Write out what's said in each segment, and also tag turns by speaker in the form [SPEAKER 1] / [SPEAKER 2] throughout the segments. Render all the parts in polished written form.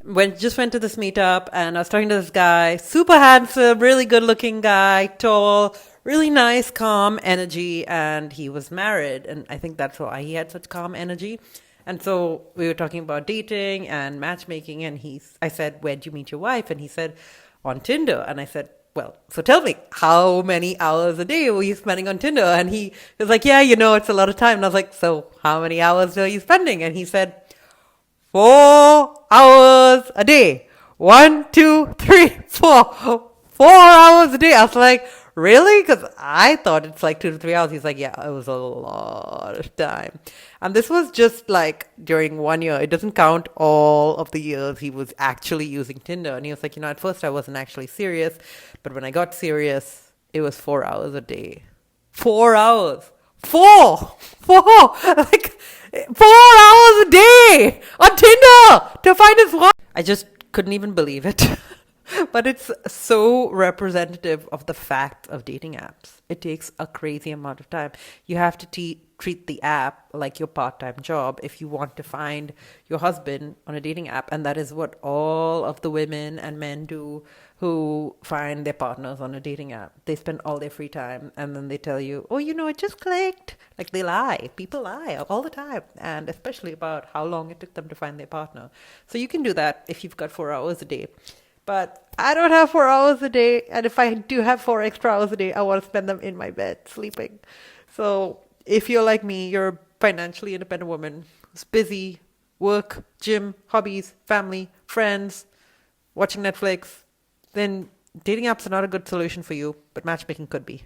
[SPEAKER 1] Went to this meetup, and I was talking to this guy, super handsome, really good looking guy, tall, really nice, calm energy, and he was married, and I think that's why he had such calm energy. And so we were talking about dating and matchmaking, and I said, "Where'd you meet your wife?" And he said, "On Tinder." And I said, "Well, so tell me, how many hours a day were you spending on Tinder?" And he was like, "Yeah, it's a lot of time." And I was like, "So how many hours are you spending?" And he said, 4 hours a day. One, two, three, four. 4 hours a day. I was like, really? Because I thought it's like 2 to 3 hours. He's like, yeah, it was a lot of time. And this was just like during 1 year. It doesn't count all of the years he was actually using Tinder. And he was like, at first I wasn't actually serious. But when I got serious, it was 4 hours a day. 4 hours. Four, like 4 hours a day on Tinder to find his wife. I just couldn't even believe it. But it's so representative of the fact of dating apps. It takes a crazy amount of time. You have to treat the app like your part time job if you want to find your husband on a dating app. And that is what all of the women and men do who find their partners on a dating app. They spend all their free time and then they tell you, oh, it just clicked. Like they lie. People lie all the time. And especially about how long it took them to find their partner. So you can do that if you've got 4 hours a day. But I don't have 4 hours a day. And if I do have 4 extra hours a day, I want to spend them in my bed sleeping. So if you're like me, you're a financially independent woman who's busy, work, gym, hobbies, family, friends, watching Netflix, then dating apps are not a good solution for you, but matchmaking could be.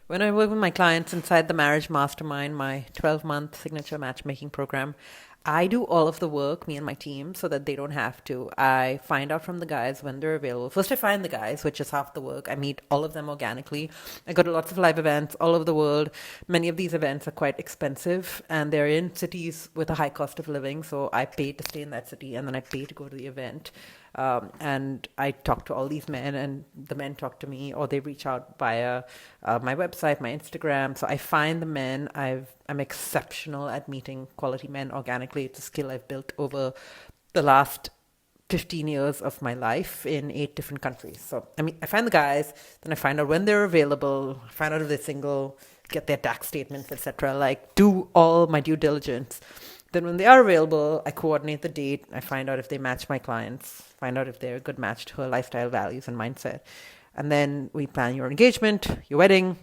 [SPEAKER 1] When I work with my clients inside the Marriage Mastermind, my 12-month signature matchmaking program, I do all of the work, me and my team, so that they don't have to. I find out from the guys when they're available. First, I find the guys, which is half the work. I meet all of them organically. I go to lots of live events all over the world. Many of these events are quite expensive, and they're in cities with a high cost of living. So I pay to stay in that city, and then I pay to go to the event. And I talk to all these men, and the men talk to me, or they reach out via my website, my Instagram. So I find the men. I'm exceptional at meeting quality men organically. It's a skill I've built over the last 15 years of my life in 8 different countries. So, I find the guys, then I find out when they're available, find out if they're single, get their tax statements, etc. Like, do all my due diligence. Then when they are available, I coordinate the date. I find out if they match my clients, find out if they're a good match to her lifestyle values and mindset. And then we plan your engagement, your wedding,